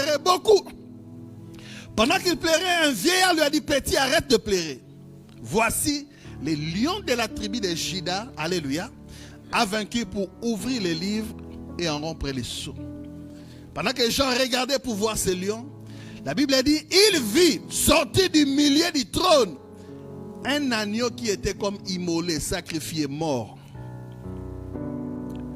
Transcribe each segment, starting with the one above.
pleurait beaucoup. Pendant qu'il pleurait, un vieillard lui a dit, petit, arrête de pleurer. Voici, les lions de la tribu de Juda, alléluia, a vaincu pour ouvrir les livres et en rompre les sceaux. Pendant que les gens regardaient pour voir ces lions, la Bible dit, il vit sortir du milieu du trône un agneau qui était comme immolé, sacrifié, mort.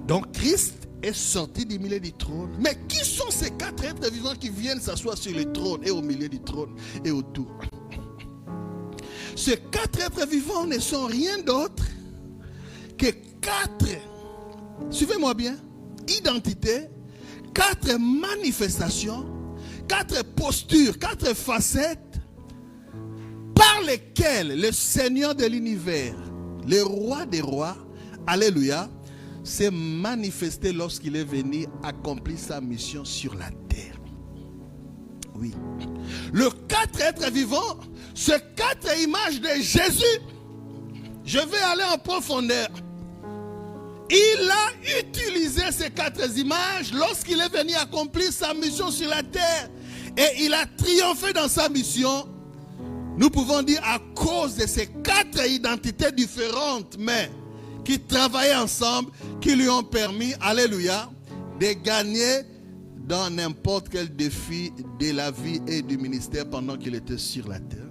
Donc Christ est sorti du milieu du trône. Mais qui sont ces 4 êtres vivants qui viennent s'asseoir sur le trône et au milieu du trône et autour? Ces 4 êtres vivants ne sont rien d'autre que 4, suivez-moi bien, identités, 4 manifestations, 4 postures, 4 facettes par lesquelles le Seigneur de l'univers, le roi des rois, alléluia, s'est manifesté lorsqu'il est venu accomplir sa mission sur la terre. Oui. Le 4 êtres vivants, ce 4 images de Jésus, je vais aller en profondeur. Il a utilisé ces 4 images lorsqu'il est venu accomplir sa mission sur la terre. Et il a triomphé dans sa mission. Nous pouvons dire à cause de ces 4 identités différentes, mais qui travaillaient ensemble, qui lui ont permis, alléluia, de gagner dans n'importe quel défi de la vie et du ministère pendant qu'il était sur la terre.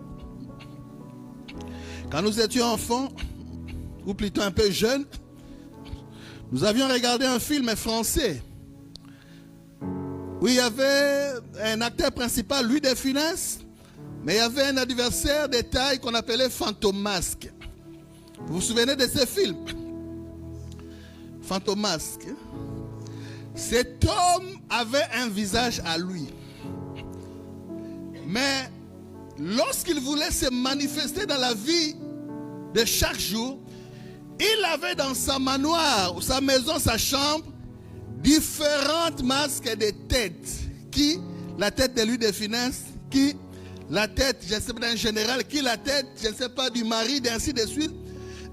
Quand nous étions enfants, ou plutôt un peu jeunes, nous avions regardé un film français où il y avait un acteur principal, Louis de Funès, mais il y avait un adversaire de taille qu'on appelait Fantomasque. Vous vous souvenez de ce film? Fantomasque. Cet homme avait un visage à lui. Mais lorsqu'il voulait se manifester dans la vie de chaque jour, il avait dans sa manoir, sa maison, sa chambre, différentes masques de têtes. Qui la tête de Louis de Funès, qui la tête, je ne sais pas, d'un général, qui la tête, je ne sais pas, du mari, ainsi de suite.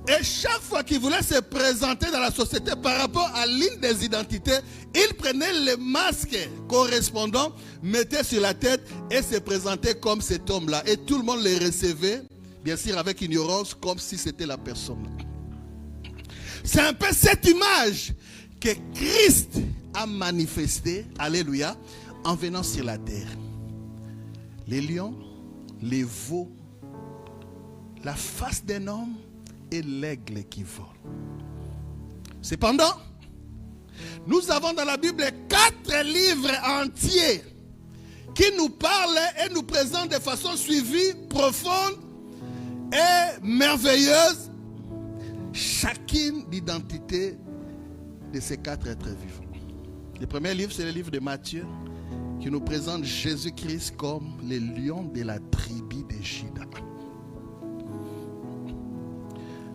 Et chaque fois qu'il voulait se présenter dans la société par rapport à l'une des identités, il prenait les masques correspondants, mettait sur la tête et se présentait comme cet homme-là. Et tout le monde les recevait, bien sûr avec ignorance, comme si c'était la personne. C'est un peu cette image que Christ a manifestée, alléluia, en venant sur la terre. Les lions, les veaux, la face d'un homme et l'aigle qui vole. Cependant, nous avons dans la Bible 4 livres entiers qui nous parlent et nous présentent de façon suivie, profonde et merveilleuse chacune d'identité de ces 4 êtres vivants. Le premier livre, c'est le livre de Matthieu, qui nous présente Jésus-Christ comme le lion de la tribu de Juda.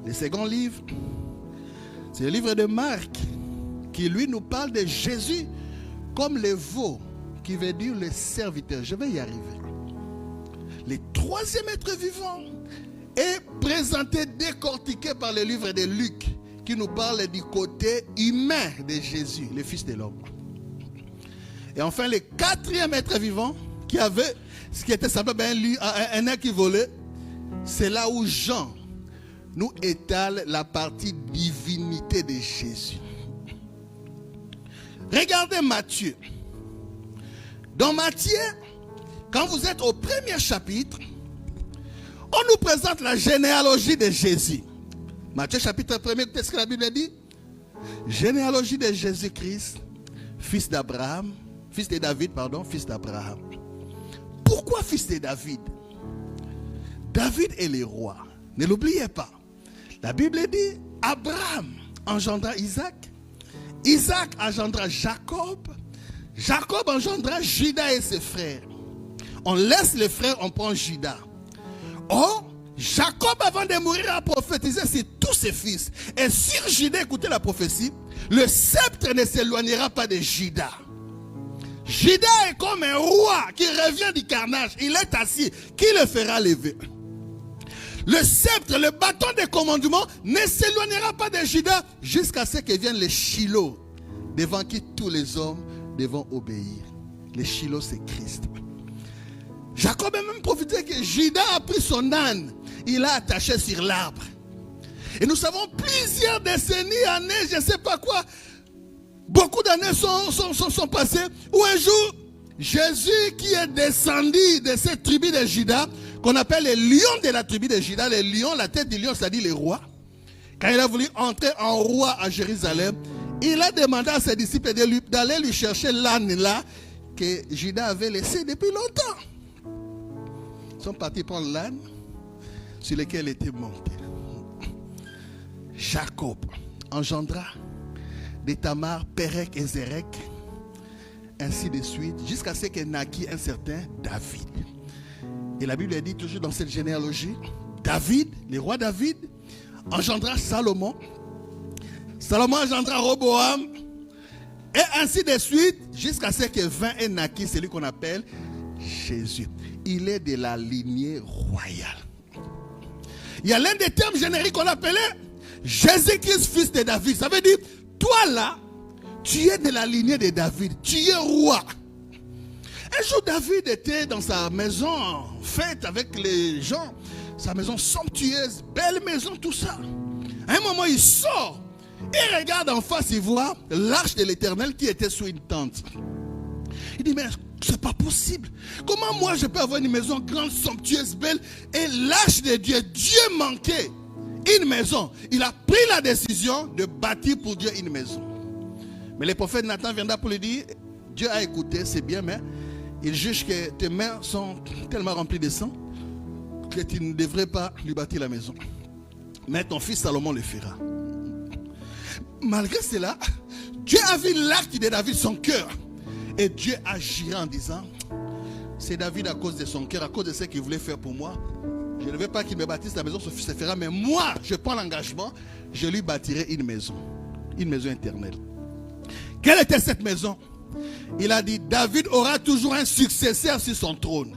Le second livre, c'est le livre de Marc, qui lui nous parle de Jésus comme le veau, qui veut dire le serviteur. Je vais y arriver. Le troisième être vivant est présenté, décortiqué par le livre de Luc, qui nous parle du côté humain de Jésus, le Fils de l'homme. Et enfin, le quatrième être vivant, qui avait ce qui était simplement un air qui volait, c'est là où Jean nous étale la partie divinité de Jésus. Regardez Matthieu. Dans Matthieu, quand vous êtes au premier chapitre, on nous présente la généalogie de Jésus. Matthieu chapitre 1er, qu'est-ce que la Bible dit? Généalogie de Jésus-Christ, fils d'Abraham, fils de David, pardon, fils d'Abraham. Pourquoi fils de David? David est le roi. Ne l'oubliez pas. La Bible dit, Abraham engendra Isaac, Isaac engendra Jacob, Jacob engendra Juda et ses frères. On laisse les frères, on prend Juda. Or, Jacob, avant de mourir, a prophétisé sur tous ses fils. Et sur Juda, écoutez la prophétie, le sceptre ne s'éloignera pas de Juda. Juda est comme un roi qui revient du carnage. Il est assis. Qui le fera lever? Le sceptre, le bâton de commandement ne s'éloignera pas de Juda jusqu'à ce que vienne le Shiloh, devant qui tous les hommes devront obéir. Le Shiloh, c'est Christ. Jacob a même profité que Judas a pris son âne. Il l'a attaché sur l'arbre. Et nous savons plusieurs décennies, années, je ne sais pas quoi. Beaucoup d'années sont passées. Où un jour, Jésus qui est descendu de cette tribu de Juda, qu'on appelle les lions de la tribu de Juda, les lions, la tête du lion, c'est-à-dire les rois. Quand il a voulu entrer en roi à Jérusalem, il a demandé à ses disciples d'aller lui chercher l'âne là que Juda avait laissé depuis longtemps. Ils sont partis prendre l'âne sur lequel il était monté. Jacob engendra de Tamar, Pérec et Zérec, ainsi de suite, jusqu'à ce que naquit un certain David. Et la Bible dit toujours dans cette généalogie, David, le roi David, engendra Salomon. Salomon engendra Roboam. Et ainsi de suite, jusqu'à ce que vint et naquit celui qu'on appelle Jésus. Il est de la lignée royale. Il y a l'un des termes génériques qu'on appelait Jésus-Christ, fils de David. Ça veut dire, toi là, tu es de la lignée de David. Tu es roi. Un jour, David était dans sa maison, fête avec les gens. Sa maison somptueuse, belle maison, tout ça. À un moment, il sort. Il regarde en face, il voit l'arche de l'Éternel qui était sous une tente. Il dit, mais c'est pas possible. Comment moi je peux avoir une maison grande, somptueuse, belle, et l'arche de Dieu, Dieu manquait une maison. Il a pris la décision de bâtir pour Dieu une maison. Mais le prophète Nathan viendra pour lui dire, Dieu a écouté, c'est bien, mais il juge que tes mains sont tellement remplies de sang que tu ne devrais pas lui bâtir la maison. Mais ton fils Salomon le fera. Malgré cela, Dieu a vu l'acte de David, son cœur. Et Dieu agira en disant, c'est David à cause de son cœur, à cause de ce qu'il voulait faire pour moi. Je ne veux pas qu'il me bâtisse la maison, son fils le fera. Mais moi, je prends l'engagement, je lui bâtirai une maison éternelle. Quelle était cette maison? Il a dit, David aura toujours un successeur sur son trône.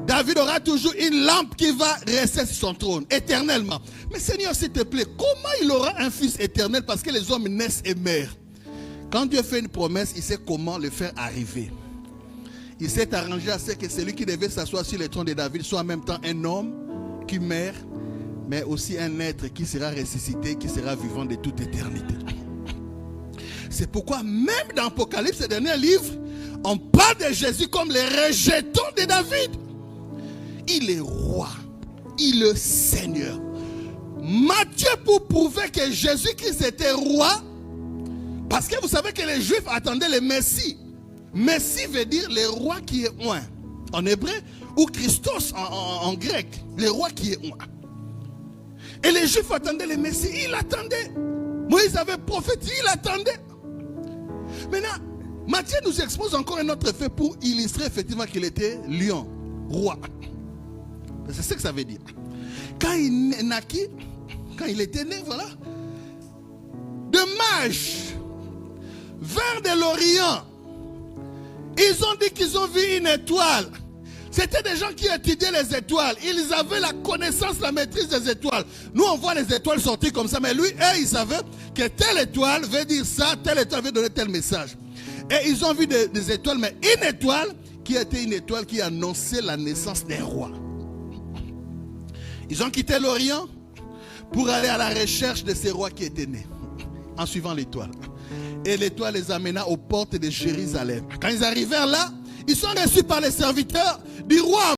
David aura toujours une lampe qui va rester sur son trône, éternellement. Mais Seigneur, s'il te plaît, comment il aura un fils éternel? Parce que les hommes naissent et meurent. Quand Dieu fait une promesse, il sait comment le faire arriver. Il s'est arrangé à ce que celui qui devait s'asseoir sur le trône de David soit en même temps un homme qui meurt, mais aussi un être qui sera ressuscité, qui sera vivant de toute éternité. C'est pourquoi même dans Apocalypse, ce dernier livre, on parle de Jésus comme le rejeton de David. Il est roi, il est Seigneur. Matthieu, pour prouver que Jésus-Christ était roi, parce que vous savez que les Juifs attendaient le Messie. Messie veut dire le roi qui est oint en hébreu, ou Christos en grec, le roi qui est oint. Et les Juifs attendaient le Messie, il attendait. Moïse avait prophétisé, il attendait. Maintenant, Matthieu nous expose encore un autre fait pour illustrer effectivement qu'il était lion, roi. C'est ce que ça veut dire. Quand il naquit, quand il était né, voilà, de mages vers de l'Orient, ils ont dit qu'ils ont vu une étoile. C'était des gens qui étudiaient les étoiles. Ils avaient la connaissance, la maîtrise des étoiles. Nous, on voit les étoiles sortir comme ça. Mais lui, eux, ils savaient que telle étoile veut dire ça, telle étoile veut donner tel message. Et ils ont vu des étoiles, mais une étoile qui était une étoile qui annonçait la naissance d'un roi. Ils ont quitté l'Orient pour aller à la recherche de ces rois qui étaient nés, en suivant l'étoile. Et l'étoile les amena aux portes de Jérusalem. Quand ils arrivèrent là, ils sont reçus par les serviteurs du roi.